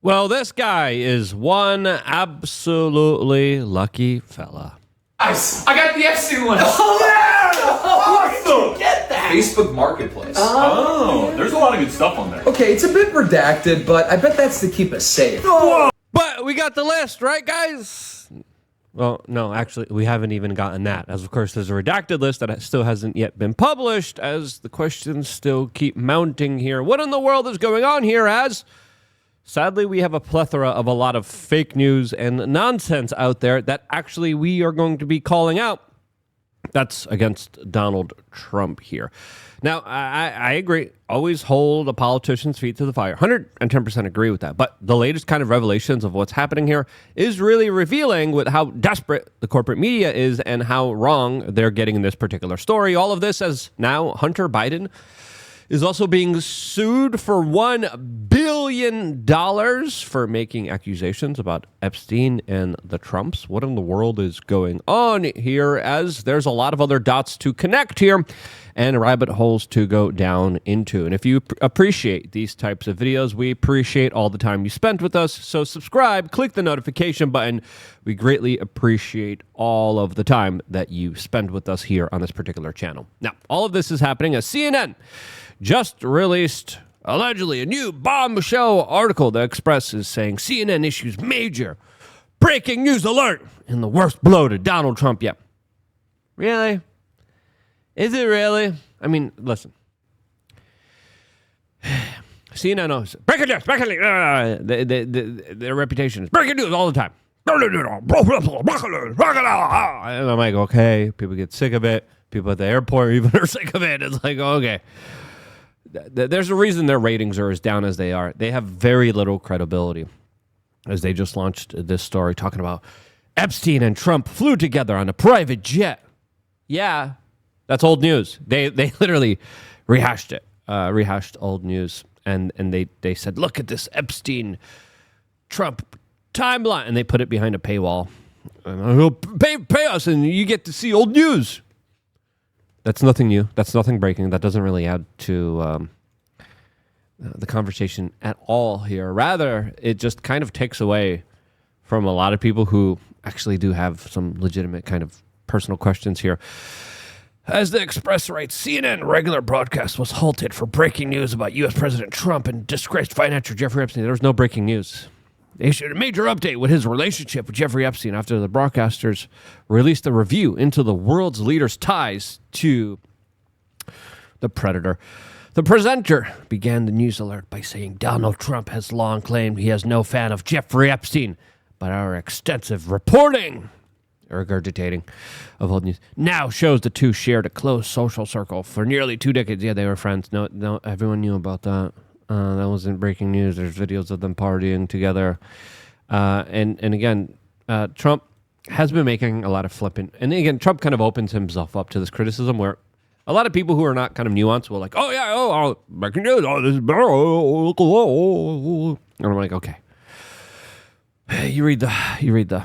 Well, this guy is one absolutely lucky fella. Nice. I got the Epstein list. Oh, yeah! Awesome. Get that! Facebook Marketplace. Oh, there's a lot of good stuff on there. Okay, it's a bit redacted, but I bet that's to keep us safe. But we got the list, right, guys? Well, no, actually, we haven't even gotten that. As, of course, there's a redacted list that still hasn't yet been published, as the questions still keep mounting here. What in the world is going on here, as... Sadly, we have a plethora of a lot of fake news and nonsense out there that actually we are going to be calling out. That's against Donald Trump here. Now, I agree. Always hold a politician's feet to the fire. 110% agree with that. But the latest kind of revelations of what's happening here is really revealing with how desperate the corporate media is and how wrong they're getting in this particular story. All of this as now Hunter Biden is also being sued for $1 billion for making accusations about Epstein and the Trumps. What in the world is going on here? As there's a lot of other dots to connect here and rabbit holes to go down into. And if you appreciate these types of videos, we appreciate all the time you spent with us. So subscribe, click the notification button. We greatly appreciate all of the time that you spend with us here on this particular channel. Now, all of this is happening as CNN just released, allegedly, a new bombshell article. The Express is saying CNN issues major breaking news alert in the worst blow to Donald Trump yet. Really? Is it really? I mean, listen. CNN knows. Breaking news, breaking news. Their reputation is breaking news all the time. And I'm like, okay, people get sick of it. People at the airport even are sick of it. It's like, okay. There's a reason their ratings are as down as they are. They have very little credibility, as they just launched this story talking about Epstein and Trump flew together on a private jet. Yeah, that's old news. They literally rehashed it, rehashed old news, and they said, look at this Epstein Trump timeline, and they put it behind a paywall. Pay us, and you get to see old news. That's nothing new. That's nothing breaking. That doesn't really add to the conversation at all here. Rather, it just kind of takes away from a lot of people who actually do have some legitimate kind of personal questions here. As the Express writes, CNN regular broadcast was halted for breaking news about U.S. President Trump and disgraced financier Jeffrey Epstein. There was no breaking news. They issued a major update with his relationship with Jeffrey Epstein after the broadcasters released a review into the world's leaders' ties to the predator. The presenter began the news alert by saying Donald Trump has long claimed he is no fan of Jeffrey Epstein, but our extensive reporting, regurgitating of old news, now shows the two shared a close social circle for nearly 2 decades. Yeah, they were friends. No, everyone knew about that. That wasn't breaking news. There's videos of them partying together. And again, Trump has been making a lot of flippant. And again, Trump kind of opens himself up to this criticism where a lot of people who are not kind of nuanced will like, oh, yeah, breaking news. Oh, this is better. And I'm like, okay. You read the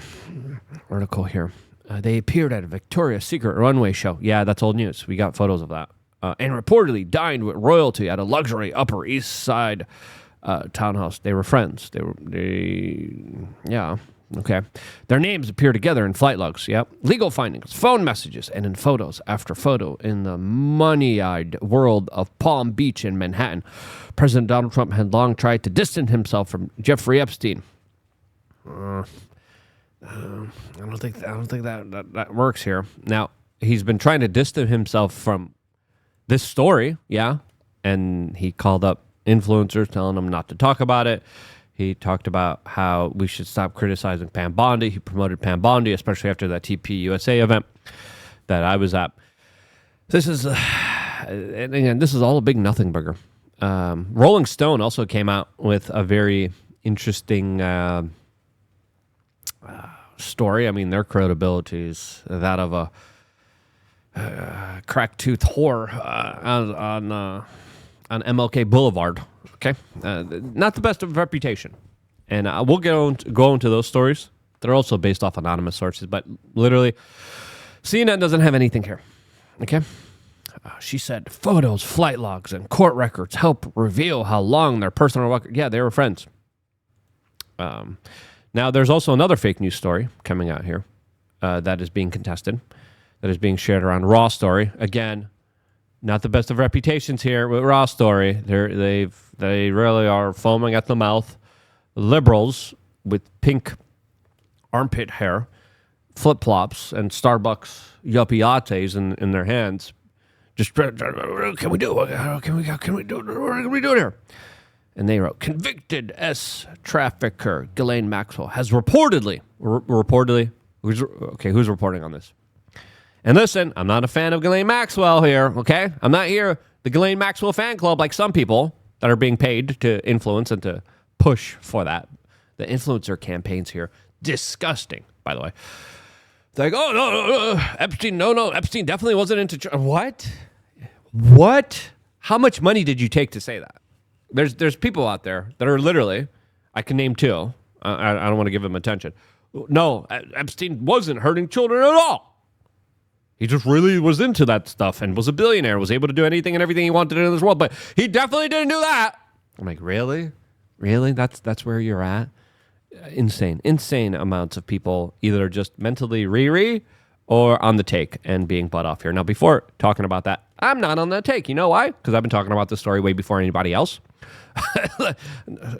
article here. They appeared at a Victoria's Secret runway show. Yeah, that's old news. We got photos of that. And reportedly dined with royalty at a luxury Upper East Side townhouse. They were friends. Yeah, okay. Their names appear together in flight logs, yep. Legal findings, phone messages, and in photos after photo in the money-eyed world of Palm Beach in Manhattan. President Donald Trump had long tried to distance himself from Jeffrey Epstein. I don't think that works here. Now, he's been trying to distance himself from this story, yeah, and he called up influencers telling them not to talk about it. He talked about how we should stop criticizing Pam Bondi. He promoted Pam Bondi, especially after that TP USA event that I was at. This is, and again, this is all a big nothing burger. Rolling Stone also came out with a very interesting story. I mean, their credibility is that of a crack-toothed whore on MLK Boulevard. Okay, not the best of reputation, and we'll go into those stories. They're also based off anonymous sources, but literally, CNN doesn't have anything here. Okay, she said photos, flight logs, and court records help reveal how long their personal record. Yeah, they were friends. Now, there's also another fake news story coming out here that is being contested, that is being shared around. Raw story. Again, not the best of reputations here with Raw story. They really are foaming at the mouth. Liberals with pink armpit hair, flip-flops, and Starbucks yuppie lattes in their hands. Just, can we do it? Can we do it? What can we do it here? And they wrote, convicted trafficker Ghislaine Maxwell has reportedly, who's reporting on this? And listen, I'm not a fan of Ghislaine Maxwell here, okay? I'm not here, the Ghislaine Maxwell fan club, like some people that are being paid to influence and to push for that. The influencer campaigns here, disgusting, by the way. They're like, oh, no, Epstein, no, Epstein definitely wasn't into... What? How much money did you take to say that? There's people out there that are literally, I can name two. I don't want to give them attention. No, Epstein wasn't hurting children at all. He just really was into that stuff and was a billionaire, was able to do anything and everything he wanted in this world, but he definitely didn't do that. I'm like, really? Really? That's where you're at? Insane amounts of people either just mentally or on the take and being butt off here. Now, before talking about that, I'm not on the take. You know why? Because I've been talking about this story way before anybody else.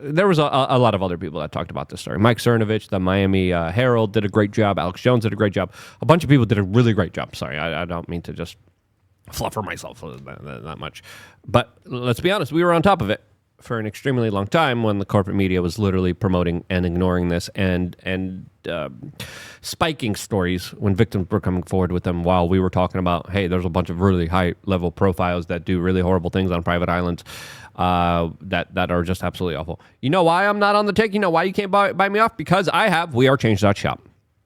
There was a lot of other people that talked about this story. Mike Cernovich, the Miami Herald, did a great job. Alex Jones did a great job. A bunch of people did a really great job. Sorry, I don't mean to just fluffer myself that much. But let's be honest, we were on top of it for an extremely long time when the corporate media was literally promoting and ignoring this and spiking stories when victims were coming forward with them while we were talking about, hey, there's a bunch of really high-level profiles that do really horrible things on private islands that are just absolutely awful. You know why I'm not on the take? You know why you can't buy me off? Because we are change.shop.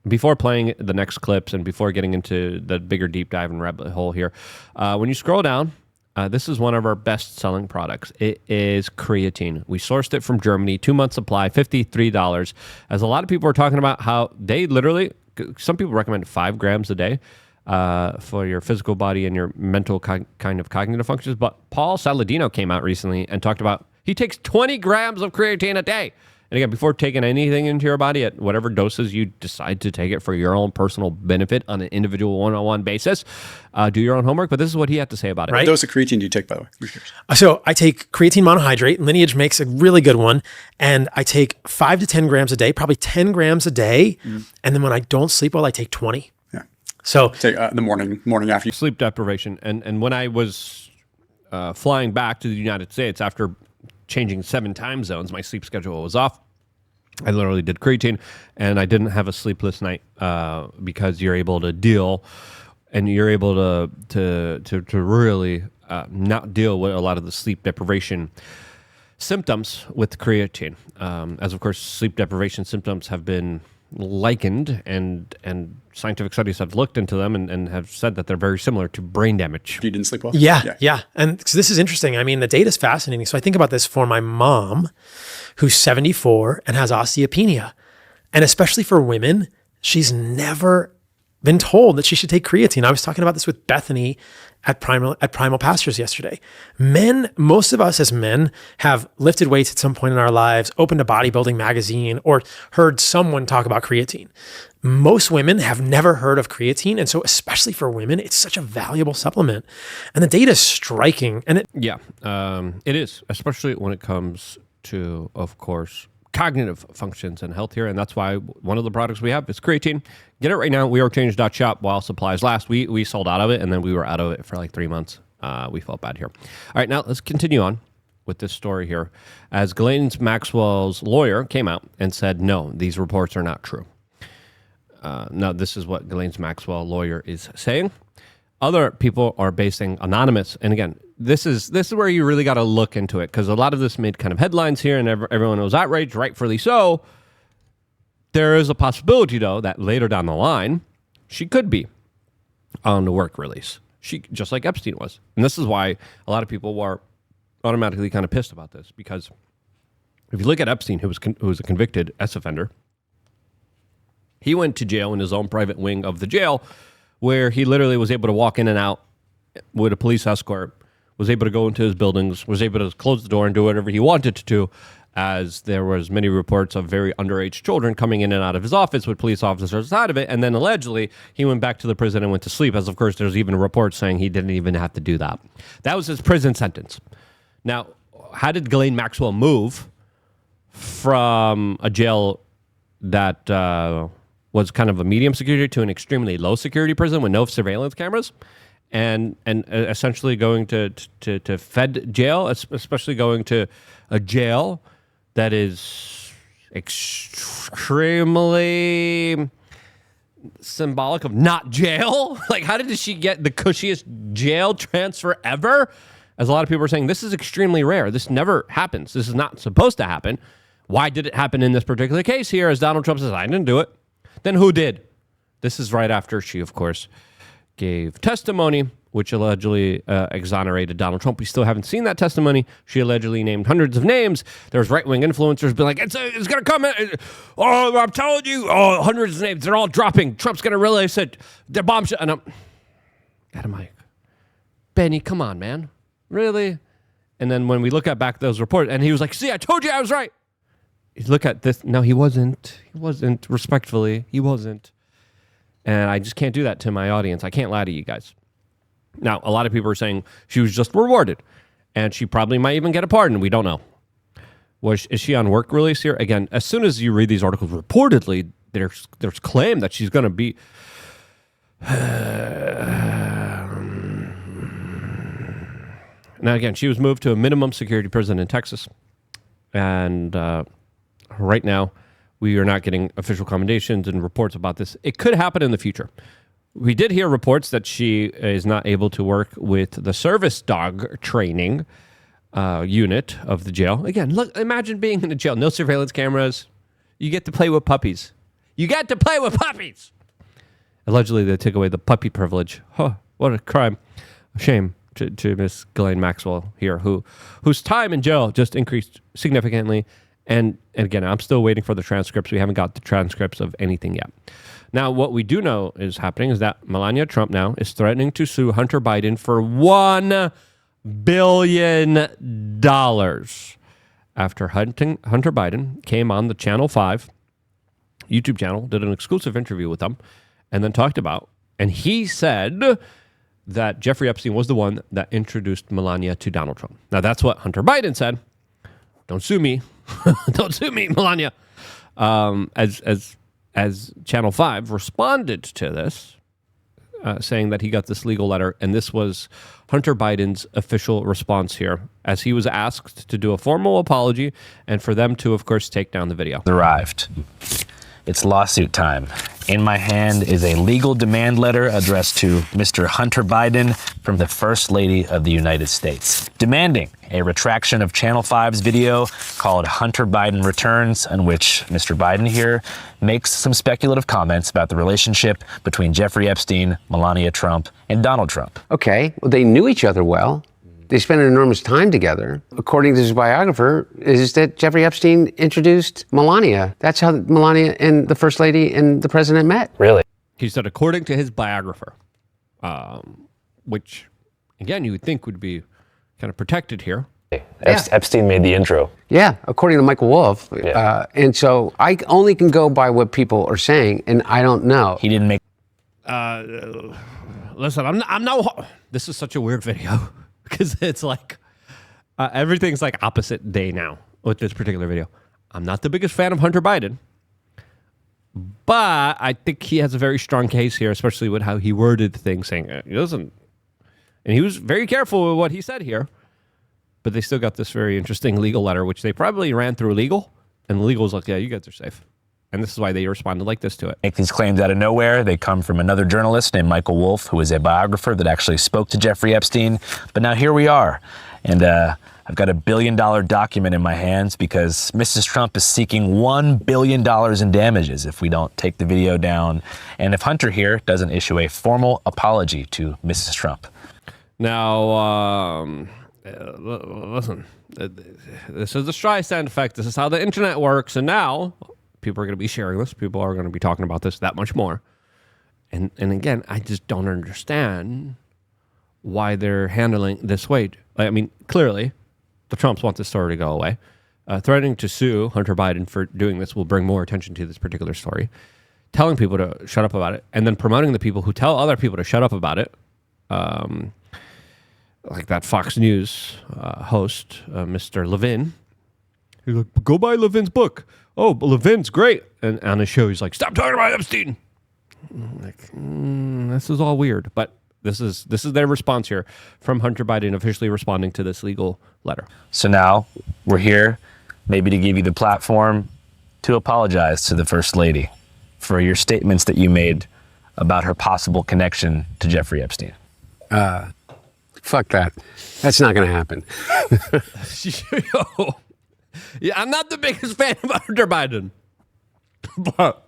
Before playing the next clips and before getting into the bigger deep dive and rabbit hole here, when you scroll down, this is one of our best-selling products. It is creatine. We sourced it from Germany, 2-month supply, $53. As a lot of people are talking about how they literally, some people recommend 5 grams a day for your physical body and your mental kind of cognitive functions. But Paul Saladino came out recently and talked about he takes 20 grams of creatine a day. And again, before taking anything into your body at whatever doses you decide to take it for your own personal benefit on an individual one-on-one basis, do your own homework. But this is what he had to say about it. Right? What dose of creatine do you take, by the way? So I take creatine monohydrate. Lineage makes a really good one. And I take 5 to 10 grams a day, probably 10 grams a day. Mm. And then when I don't sleep well, I take 20. Yeah. So take the morning after. Sleep deprivation. And when I was flying back to the United States after changing 7 time zones, my sleep schedule was off. I literally did creatine, and I didn't have a sleepless night because you're able to deal, and you're able to really not deal with a lot of the sleep deprivation symptoms with creatine. As of course, sleep deprivation symptoms have been likened, and scientific studies have looked into them and have said that they're very similar to brain damage. You didn't sleep well? Yeah. And so this is interesting. I mean, the data is fascinating. So I think about this for my mom, who's 74 and has osteopenia. And especially for women, she's never been told that she should take creatine. I was talking about this with Bethany at Primal Pastures yesterday. Most of us as men have lifted weights at some point in our lives, opened a bodybuilding magazine, or heard someone talk about creatine. Most women have never heard of creatine. And so especially for women, it's such a valuable supplement. And the data is striking. And it is, especially when it comes to, of course, cognitive functions and health here. And that's why one of the products we have is creatine. Get it right now. WeAreChange.shop while supplies last. We sold out of it, and then we were out of it for like 3 months. We felt bad here. All right, now let's continue on with this story here. As Ghislaine Maxwell's lawyer came out and said, no, these reports are not true. Now, this is what Ghislaine Maxwell lawyer is saying. Other people are basing anonymous, and again, this is where you really got to look into it, because a lot of this made kind of headlines here, and everyone was outraged, rightfully so. There is a possibility, though, that later down the line, she could be on the work release. She just like Epstein was, and this is why a lot of people were automatically kind of pissed about this, because if you look at Epstein, who was a convicted S-offender, he went to jail in his own private wing of the jail, where he literally was able to walk in and out with a police escort, was able to go into his buildings, was able to close the door and do whatever he wanted to do. as there was many reports of very underage children coming in and out of his office with police officers out of it. And then allegedly he went back to the prison and went to sleep, as of course there's even reports saying he didn't even have to do that. That was his prison sentence. Now, how did Ghislaine Maxwell move from a jail that was kind of a medium security to an extremely low security prison with no surveillance cameras, and essentially going to Fed jail, especially going to a jail that is extremely symbolic of not jail? Like, how did she get the cushiest jail transfer ever? As a lot of people are saying, this is extremely rare. This never happens. This is not supposed to happen. Why did it happen in this particular case here? As Donald Trump says, I didn't do it. Then who did? This is right after she, of course, gave testimony, which allegedly exonerated Donald Trump. We still haven't seen that testimony. She allegedly named hundreds of names. There's right-wing influencers be like, it's going to come in. Oh, I'm telling you, hundreds of names. They're all dropping. Trump's going to realize that they're bombshell. And I'm like, Benny, come on, man. Really? And then when we look at back those reports, and he was like, see, I told you I was right. You look at this. No, he wasn't. He wasn't. Respectfully, he wasn't. And I just can't do that to my audience. I can't lie to you guys. Now, a lot of people are saying she was just rewarded, and she probably might even get a pardon. We don't know. Is she on work release here? Again, as soon as you read these articles, reportedly, there's claim that she's going to be... Now, again, she was moved to a minimum security prison in Texas. And right now, we are not getting official commendations and reports about this. It could happen in the future. We did hear reports that she is not able to work with the service dog training unit of the jail. Again, look, imagine being in a jail. No surveillance cameras. You get to play with puppies. You get to play with puppies. Allegedly, they took away the puppy privilege. Huh, what a crime. A shame to Miss Ghislaine Maxwell here, whose time in jail just increased significantly. And again, I'm still waiting for the transcripts. We haven't got the transcripts of anything yet. Now, what we do know is happening is that Melania Trump now is threatening to sue Hunter Biden for $1 billion after Hunter Biden came on the Channel 5 YouTube channel, did an exclusive interview with them, and then talked about, and he said that Jeffrey Epstein was the one that introduced Melania to Donald Trump. Now, that's what Hunter Biden said. Don't sue me. Don't sue me, Melania. As Channel 5 responded to this, saying that he got this legal letter, and this was Hunter Biden's official response here, as he was asked to do a formal apology and for them to, of course, take down the video. Arrived. It's lawsuit time. In my hand is a legal demand letter addressed to Mr. Hunter Biden from the First Lady of the United States, demanding a retraction of Channel 5's video called Hunter Biden Returns, in which Mr. Biden here makes some speculative comments about the relationship between Jeffrey Epstein, Melania Trump, and Donald Trump. Okay, well, they knew each other well. They spent an enormous time together. According to his biographer, is that Jeffrey Epstein introduced Melania. That's how Melania and the First Lady and the President met. Really? He said, according to his biographer, which, again, you would think would be kind of protected here. Epstein made the intro. Yeah, according to Michael Wolff. Yeah. And so I only can go by what people are saying, and I don't know. He didn't make... Listen, I'm no... This is such a weird video. Because it's like, everything's like opposite day now with this particular video. I'm not the biggest fan of Hunter Biden, but I think he has a very strong case here, especially with how he worded things, saying he doesn't. And he was very careful with what he said here, but they still got this very interesting legal letter, which they probably ran through legal, and legal was like, yeah, you guys are safe. And this is why they responded like this to it. Make these claims out of nowhere. They come from another journalist named Michael Wolff, who is a biographer that actually spoke to Jeffrey Epstein. But now here we are. And I've got $1 billion document in my hands because Mrs. Trump is seeking $1 billion in damages if we don't take the video down. And if Hunter here doesn't issue a formal apology to Mrs. Trump. Now, listen, this is the Streisand effect. This is how the internet works. And now... people are going to be sharing this. People are going to be talking about this that much more. And again, I just don't understand why they're handling this way. I mean, clearly, the Trumps want this story to go away. threatening to sue Hunter Biden for doing this will bring more attention to this particular story, telling people to shut up about it, and then promoting the people who tell other people to shut up about it, like that Fox News host, Mr. Levin. He's like, go buy Levin's book. Oh, but Levin's great. And on his show, he's like, stop talking about Epstein. I'm like, this is all weird. But this is their response here from Hunter Biden officially responding to this legal letter. So now we're here maybe to give you the platform to apologize to the First Lady for your statements that you made about her possible connection to Jeffrey Epstein. Fuck that. That's not going to happen. Yo. Yeah, I'm not the biggest fan of Hunter Biden, but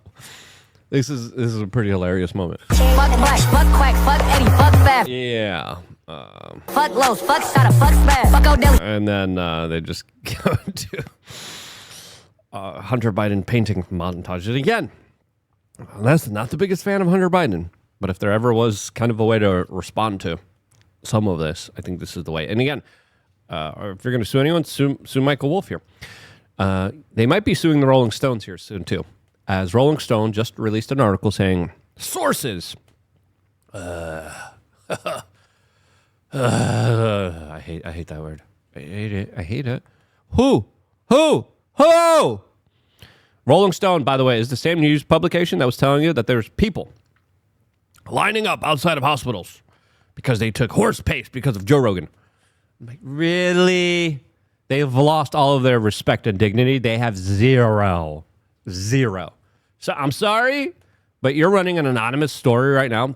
this is a pretty hilarious moment. Fuck black, fuck quack, fuck Eddie, fuck fast. Yeah. Fuck Lowe's, fuck Shada, fuck Smash, fuck O'Dell. And then they just go to Hunter Biden painting montages again. That's not the biggest fan of Hunter Biden, but if there ever was kind of a way to respond to some of this, I think this is the way. And again, if you're going to sue anyone, sue Michael Wolff here. They might be suing the Rolling Stones here soon too, as Rolling Stone just released an article saying sources. I hate that word. I hate it. Who? Rolling Stone, by the way, is the same news publication that was telling you that there's people lining up outside of hospitals because they took horse paste because of Joe Rogan. I'm like, really? They've lost all of their respect and dignity. They have zero. So I'm sorry, but you're running an anonymous story right now. I'm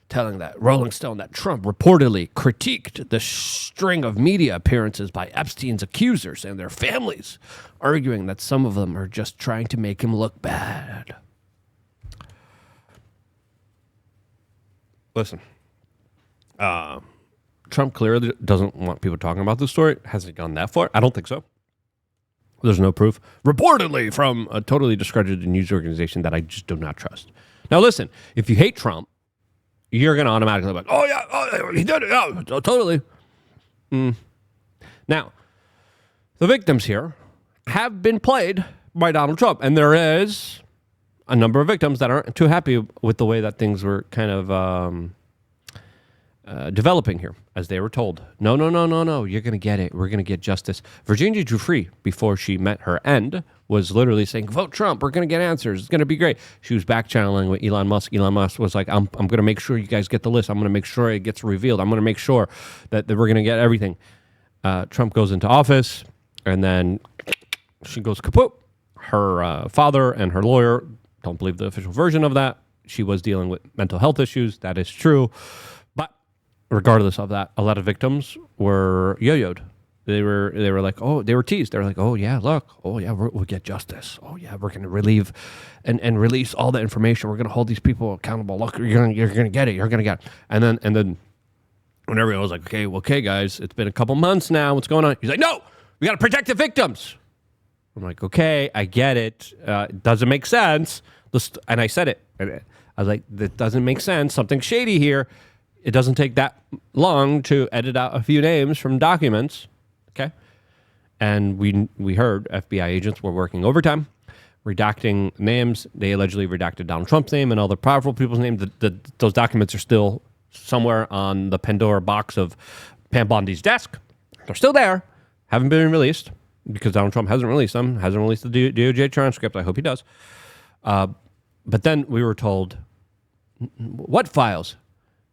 telling that Rolling Stone that Trump reportedly critiqued the string of media appearances by Epstein's accusers and their families, arguing that some of them are just trying to make him look bad. Listen, Trump clearly doesn't want people talking about this story. Has it gone that far? I don't think so. There's no proof. Reportedly from a totally discredited news organization that I just do not trust. Now, listen, if you hate Trump, you're going to automatically be like, oh, yeah, he did it. Yeah, totally. Now, the victims here have been played by Donald Trump. And there is a number of victims that aren't too happy with the way that things were kind of developing here, as they were told. No, you're going to get it. We're going to get justice. Virginia Giuffre, before she met her end, was literally saying, vote Trump. We're going to get answers. It's going to be great. She was back channeling with Elon Musk. Elon Musk was like, I'm going to make sure you guys get the list. I'm going to make sure it gets revealed. I'm going to make sure that we're going to get everything. Trump goes into office, and then she goes kaput. Her father and her lawyer don't believe the official version of that. She was dealing with mental health issues. That is true. Regardless of that, a lot of victims were yo-yoed. They were like, oh, they were teased. They were like, oh yeah, look, oh yeah, we'll get justice. Oh yeah, we're gonna relieve and release all the information. We're gonna hold these people accountable. Look, you're gonna get it. You're gonna get it. And then when everyone was like, okay, guys, it's been a couple months now. What's going on? He's like, no, we gotta protect the victims. I'm like, okay, I get it. It doesn't make sense. And I said it. I was like, that doesn't make sense. Something shady here. It doesn't take that long to edit out a few names from documents, okay? And we heard FBI agents were working overtime, redacting names. They allegedly redacted Donald Trump's name and other powerful people's names. Those documents are still somewhere on the Pandora box of Pam Bondi's desk. They're still there, haven't been released because Donald Trump hasn't released them, hasn't released the DOJ transcript. I hope he does. But then we were told, what files?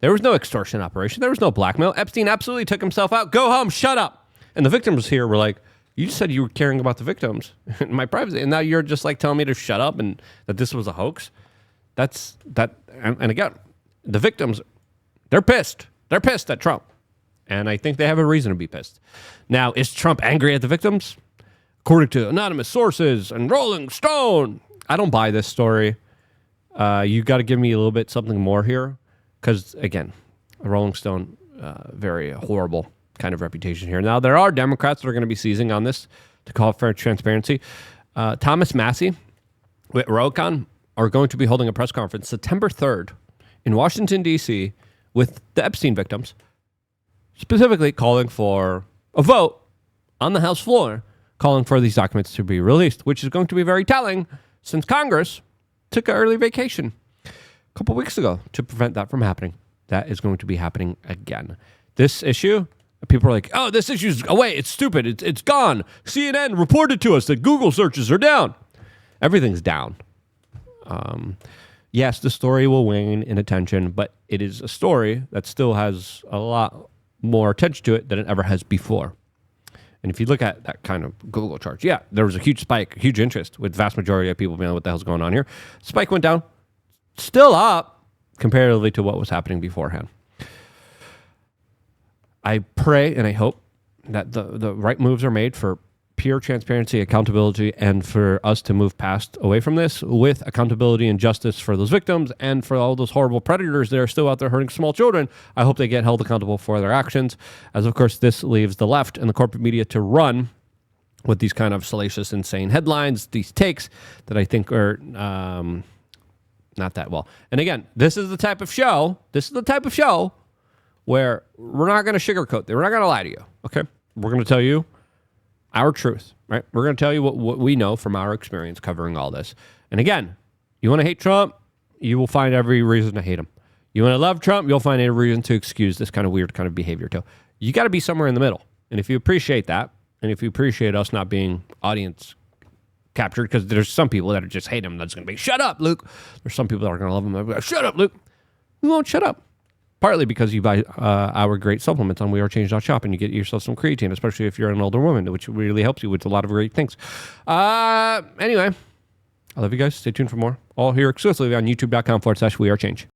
There was no extortion operation. There was no blackmail. Epstein absolutely took himself out. Go home. Shut up. And the victims here were like, you just said you were caring about the victims and my privacy. And now you're just like telling me to shut up and that this was a hoax. That's that. And again, the victims, they're pissed. They're pissed at Trump. And I think they have a reason to be pissed. Now, is Trump angry at the victims? According to anonymous sources and Rolling Stone, I don't buy this story. You got to give me a little bit something more here. Because, again, Rolling Stone, very horrible kind of reputation here. Now, there are Democrats that are going to be seizing on this to call for transparency. Thomas Massie with Rokon are going to be holding a press conference September 3rd in Washington, D.C. with the Epstein victims, specifically calling for a vote on the House floor calling for these documents to be released, which is going to be very telling since Congress took an early vacation a couple weeks ago to prevent that from happening. That is going to be happening again. This issue, people are like, oh, this issue's away. It's stupid. It's gone. CNN reported to us that Google searches are down. Everything's down. Yes, the story will wane in attention, but it is a story that still has a lot more attention to it than it ever has before. And if you look at that kind of Google charts, yeah, there was a huge spike, huge interest with vast majority of people being like, what the hell's going on here? Spike went down, still up comparatively to what was happening beforehand. I pray and I hope that the right moves are made for pure transparency, accountability, and for us to move past away from this with accountability and justice for those victims and for all those horrible predators that are still out there hurting small children. I hope they get held accountable for their actions, as of course this leaves the left and the corporate media to run with these kind of salacious, insane headlines, these takes that I think are not that well. And again, this is the type of show where we're not going to sugarcoat it. We're not going to lie to you, okay? We're going to tell you our truth, right? We're going to tell you what we know from our experience covering all this. And again, you want to hate Trump, you will find every reason to hate him. You want to love Trump, you'll find every reason to excuse this kind of weird kind of behavior too. You got to be somewhere in the middle. And if you appreciate that, and if you appreciate us not being audience captured, because there's some people that are just hate him, that's going to be, shut up, Luke. There's some people that are going to love him, that are, shut up, Luke. We won't shut up. Partly because you buy our great supplements on wearechange.shop and you get yourself some creatine, especially if you're an older woman, which really helps you with a lot of great things. Anyway, I love you guys. Stay tuned for more. All here exclusively on youtube.com/wearechange.